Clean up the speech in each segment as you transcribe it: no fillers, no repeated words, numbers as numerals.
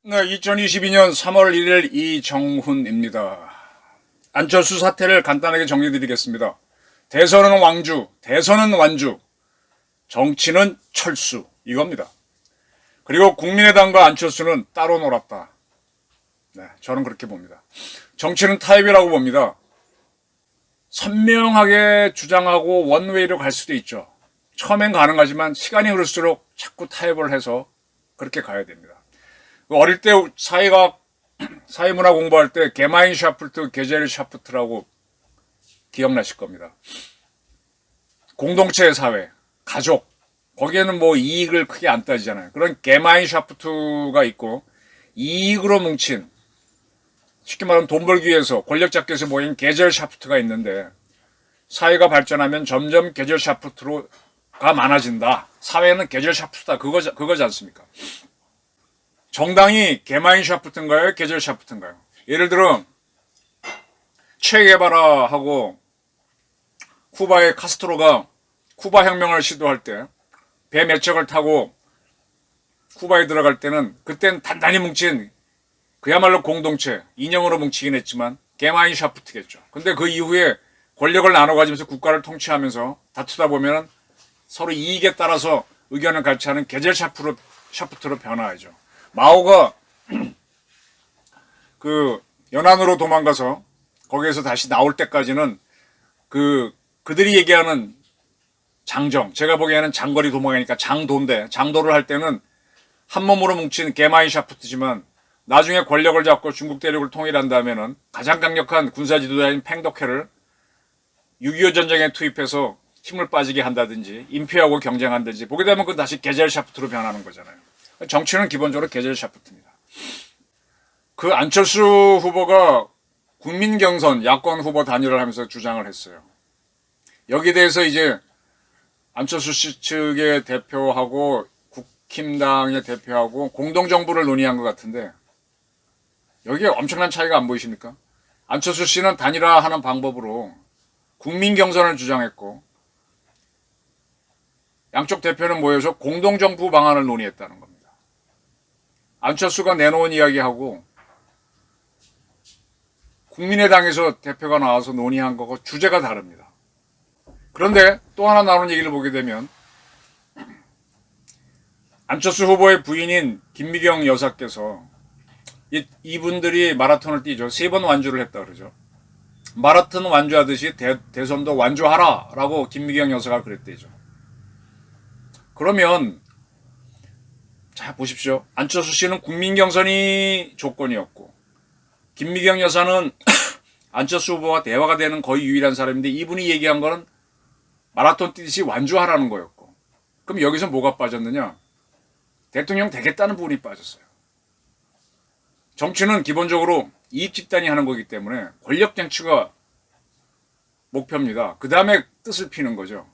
네, 2022년 3월 1일 이정훈입니다. 안철수 사태를 간단하게 정리드리겠습니다. 대선은 왕주, 대선은 완주, 정치는 철수, 이겁니다. 그리고 국민의당과 안철수는 따로 놀았다. 네, 저는 그렇게 봅니다. 정치는 타협이라고 봅니다. 선명하게 주장하고 원웨이로 갈 수도 있죠. 처음엔 가능하지만 시간이 흐를수록 자꾸 타협을 해서 그렇게 가야 됩니다. 어릴 때 사회문화 공부할 때 게마인샤프트, 게젤샤프트라고 기억나실 겁니다. 공동체 사회, 가족, 거기에는 뭐 이익을 크게 안 따지잖아요. 그런 게마인샤프트가 있고 이익으로 뭉친, 쉽게 말하면 돈 벌기 위해서 권력 잡기 위해서 모인 게젤샤프트가 있는데, 사회가 발전하면 점점 게젤샤프트가 많아진다. 사회는 게젤샤프트다. 그거지 않습니까? 정당이 게마인샤프트인가요? 게젤샤프트인가요? 예를 들어 체게바라하고 쿠바의 카스트로가 쿠바 혁명을 시도할 때 배 몇 척을 타고 쿠바에 들어갈 때는 그땐 단단히 뭉친 그야말로 공동체, 인형으로 뭉치긴 했지만 게마인샤프트겠죠. 근데 그 이후에 권력을 나눠 가지면서 국가를 통치하면서 다투다 보면 서로 이익에 따라서 의견을 같이 하는 게젤샤프트로 변화하죠. 마오가 그 연안으로 도망가서 거기에서 다시 나올 때까지는 그들이 얘기하는 장정, 제가 보기에는 장거리 도망이니까 장도인데, 장도를 할 때는 한 몸으로 뭉친 게마인샤프트지만 나중에 권력을 잡고 중국 대륙을 통일한다면은 가장 강력한 군사 지도자인 팽덕회를 6.25 전쟁에 투입해서 힘을 빠지게 한다든지 인피하고 경쟁한다든지 보게 되면 그건 다시 게젤샤프트로 변하는 거잖아요. 정치는 기본적으로 게젤샤프트입니다. 그 안철수 후보가 국민경선 야권 후보 단일화를 하면서 주장을 했어요. 여기에 대해서 이제 안철수 씨 측의 대표하고 국힘당의 대표하고 공동정부를 논의한 것 같은데, 여기에 엄청난 차이가 안 보이십니까? 안철수 씨는 단일화하는 방법으로 국민경선을 주장했고, 양쪽 대표는 모여서 공동정부 방안을 논의했다는 겁니다. 안철수가 내놓은 이야기하고 국민의당에서 대표가 나와서 논의한 거고 주제가 다릅니다. 그런데 또 하나 나오는 얘기를 보게 되면 안철수 후보의 부인인 김미경 여사께서 이분들이 마라톤을 뛰죠. 3번 완주를 했다 그러죠. 마라톤 완주하듯이 대선도 완주하라라고 김미경 여사가 그랬대죠. 그러면 자 보십시오. 안철수 씨는 국민경선이 조건이었고 김미경 여사는 안철수 후보와 대화가 되는 거의 유일한 사람인데, 이분이 얘기한 거는 마라톤 뛰듯이 완주하라는 거였고, 그럼 여기서 뭐가 빠졌느냐? 대통령 되겠다는 부분이 빠졌어요. 정치는 기본적으로 이익 집단이 하는 거기 때문에 권력 쟁취가 목표입니다. 그 다음에 뜻을 피는 거죠.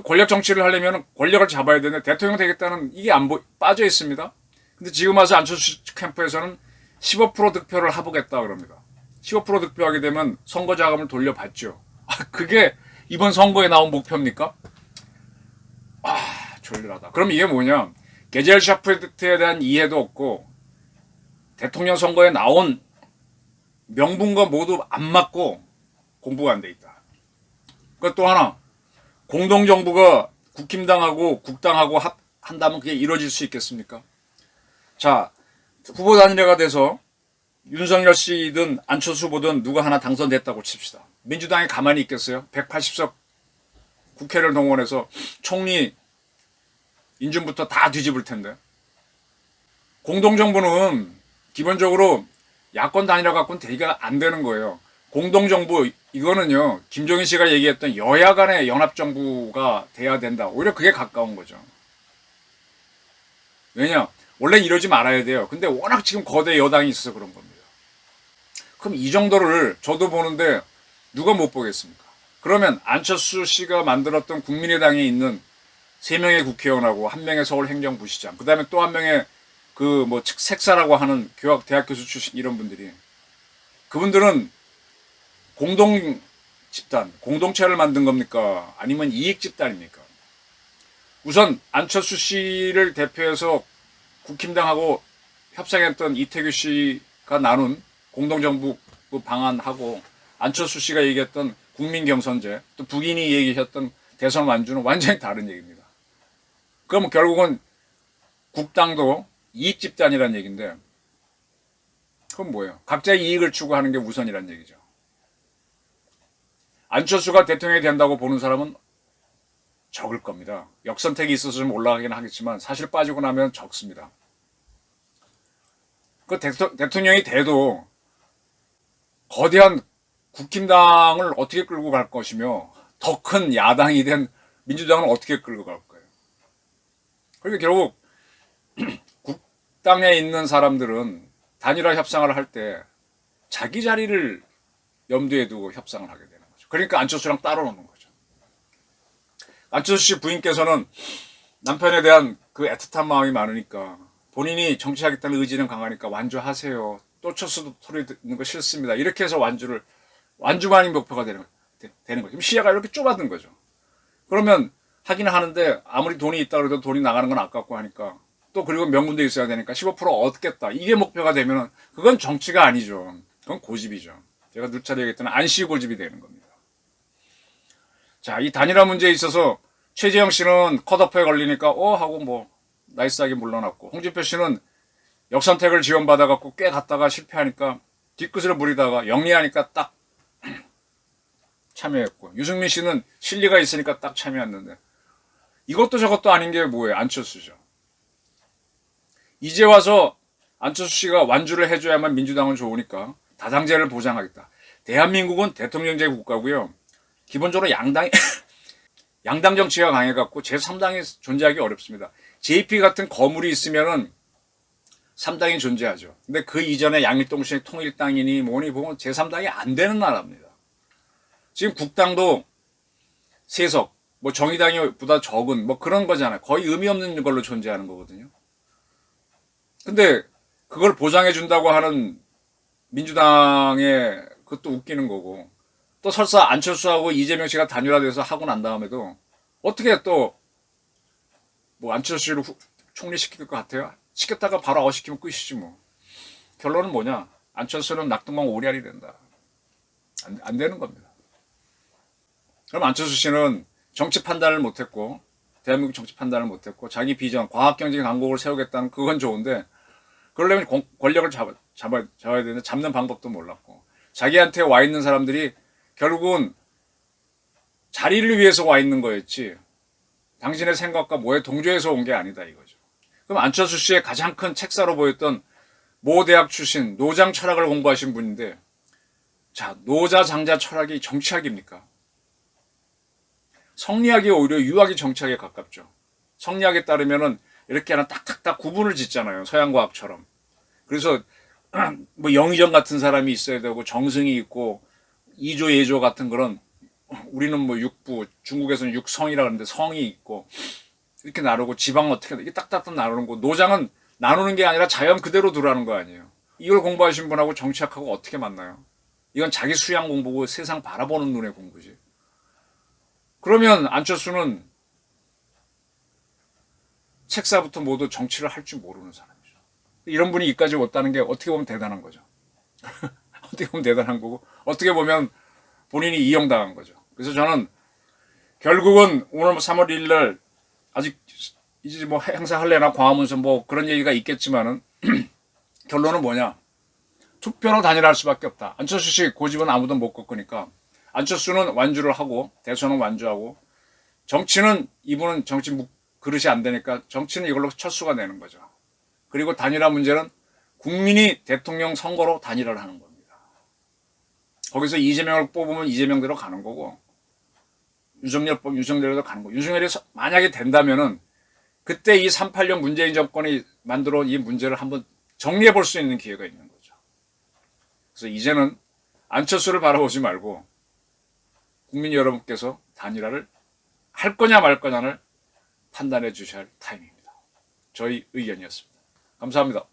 권력 정치를 하려면 권력을 잡아야 되는데 대통령 되겠다는 이게 빠져 있습니다. 근데 지금 와서 안철수 캠프에서는 15% 득표를 해보겠다 그럽니다. 15% 득표하게 되면 선거 자금을 돌려받죠. 그게 이번 선거에 나온 목표입니까? 졸렬하다. 그럼 이게 뭐냐? 게젤샤프트에 대한 이해도 없고 대통령 선거에 나온 명분과 모두 안 맞고 공부가 안 돼 있다. 그 또 하나, 공동정부가 국힘당하고 국당하고 한다면 그게 이루어질 수 있겠습니까? 자, 후보 단일화가 돼서 윤석열 씨든 안철수 후보든 누가 하나 당선됐다고 칩시다. 민주당이 가만히 있겠어요? 180석 국회를 동원해서 총리 인준부터 다 뒤집을 텐데. 공동정부는 기본적으로 야권 단일화 갖고는 대기가 안 되는 거예요. 공동정부, 이거는요, 김종인 씨가 얘기했던 여야 간의 연합정부가 돼야 된다. 오히려 그게 가까운 거죠. 왜냐? 원래 이러지 말아야 돼요. 근데 워낙 지금 거대 여당이 있어서 그런 겁니다. 그럼 이 정도를 저도 보는데 누가 못 보겠습니까? 그러면 안철수 씨가 만들었던 국민의당에 있는 3명의 국회의원하고 1명의 서울행정부시장, 그 다음에 또 1명의 그 뭐 책사라고 하는 대학 교수 출신 이런 분들이 그분들은 공동 집단, 공동체를 만든 겁니까? 아니면 이익 집단입니까? 우선 안철수 씨를 대표해서 국힘당하고 협상했던 이태규 씨가 나눈 공동정부 방안하고 안철수 씨가 얘기했던 국민경선제, 또 북인이 얘기했던 대선 완주는 완전히 다른 얘기입니다. 그럼 결국은 국당도 이익 집단이라는 얘기인데, 그건 뭐예요? 각자의 이익을 추구하는 게 우선이라는 얘기죠. 안철수가 대통령이 된다고 보는 사람은 적을 겁니다. 역선택이 있어서 좀 올라가긴 하겠지만 사실 빠지고 나면 적습니다. 그 대통령이 돼도 거대한 국힘당을 어떻게 끌고 갈 것이며 더 큰 야당이 된 민주당은 어떻게 끌고 갈 거예요. 그러니까 결국 국당에 있는 사람들은 단일화 협상을 할 때 자기 자리를 염두에 두고 협상을 하게 되는 거죠. 그러니까 안철수랑 따로 노는 거죠. 안철수 씨 부인께서는 남편에 대한 그 애틋한 마음이 많으니까 본인이 정치하겠다는 의지는 강하니까 완주하세요. 또 쳤어도 소리 듣는 거 싫습니다. 이렇게 해서 완주만이 목표가 되는 거죠. 그럼 시야가 이렇게 좁아든 거죠. 그러면 하기는 하는데 아무리 돈이 있다 그래도 돈이 나가는 건 아깝고 하니까 또 그리고 명분도 있어야 되니까 15% 얻겠다. 이게 목표가 되면은 그건 정치가 아니죠. 그건 고집이죠. 제가 누차례 얘기했던 안씨 고집이 되는 겁니다. 자, 이 단일화 문제에 있어서 최재형 씨는 컷오프에 걸리니까 하고 뭐 나이스하게 물러났고, 홍준표 씨는 역선택을 지원받아갖고 꽤 갔다가 실패하니까 뒤끝을 부리다가 영리하니까 딱 참여했고, 유승민 씨는 실리가 있으니까 딱 참여했는데, 이것도 저것도 아닌 게 뭐예요? 안철수죠. 이제 와서 안철수 씨가 완주를 해줘야만 민주당은 좋으니까 다당제를 보장하겠다. 대한민국은 대통령제 국가고요. 기본적으로 양당 정치가 강해갖고 제3당이 존재하기 어렵습니다. JP 같은 거물이 있으면은 3당이 존재하죠. 근데 그 이전에 양일동식 통일당이니 뭐니 보면 제3당이 안 되는 나라입니다. 지금 국당도 세석, 뭐 정의당이 보다 적은 뭐 그런 거잖아요. 거의 의미 없는 걸로 존재하는 거거든요. 근데 그걸 보장해 준다고 하는 민주당의 그것도 웃기는 거고, 또 설사 안철수하고 이재명 씨가 단일화돼서 하고 난 다음에도 어떻게 또 뭐 안철수를 총리시킬 것 같아요? 시켰다가 바로 아웃시키면 끝이지 뭐. 결론은 뭐냐? 안철수는 낙동강 오리알이 된다. 안 되는 겁니다. 그럼 안철수 씨는 정치 판단을 못했고, 대한민국 정치 판단을 못했고, 자기 비전, 과학경제 강국을 세우겠다는 그건 좋은데, 그러려면 권력을 잡아야 되는데 잡는 방법도 몰랐고, 자기한테 와 있는 사람들이 결국은 자리를 위해서 와 있는 거였지 당신의 생각과 뭐에 동조해서 온 게 아니다 이거죠. 그럼 안철수 씨의 가장 큰 책사로 보였던 모 대학 출신 노장 철학을 공부하신 분인데, 자, 노자 장자 철학이 정치학입니까? 성리학이 오히려 유학이 정치학에 가깝죠. 성리학에 따르면은 이렇게 하나 딱딱딱 구분을 짓잖아요. 서양과학처럼. 그래서 뭐 영의정 같은 사람이 있어야 되고 정승이 있고 이조 예조 같은 그런, 우리는 뭐 육부, 중국에서는 육성이라 그러는데 성이 있고 이렇게 나누고 지방 어떻게 이게 딱딱딱 나누는 거. 노장은 나누는 게 아니라 자연 그대로 두라는 거 아니에요. 이걸 공부하신 분하고 정치학하고 어떻게 만나요? 이건 자기 수양 공부고 세상 바라보는 눈의 공부지. 그러면 안철수는 책사부터 모두 정치를 할 줄 모르는 사람이죠. 이런 분이 이까지 왔다는 게 어떻게 보면 대단한 거죠. 어떻게 보면 대단한 거고, 어떻게 보면 본인이 이용당한 거죠. 그래서 저는 결국은 오늘 3월 1일 날 아직 이제 뭐 행사할래나 광화문에서 뭐 그런 얘기가 있겠지만은 결론은 뭐냐? 투표로 단일화할 수밖에 없다. 안철수 씨 고집은 아무도 못 꺾으니까 안철수는 완주를 하고 대선은 완주하고, 정치는 이분은 정치 그릇이 안 되니까 정치는 이걸로 철수가 되는 거죠. 그리고 단일화 문제는 국민이 대통령 선거로 단일화를 하는 겁니다. 거기서 이재명을 뽑으면 이재명대로 가는 거고, 윤석열 뽑으면 윤석열대로 가는 거고, 윤석열이 만약에 된다면은 그때 이 3.8년 문재인 정권이 만들어 이 문제를 한번 정리해 볼 수 있는 기회가 있는 거죠. 그래서 이제는 안철수를 바라보지 말고 국민 여러분께서 단일화를 할 거냐 말 거냐를 판단해 주셔야 할 타임입니다. 저희 의견이었습니다. 감사합니다.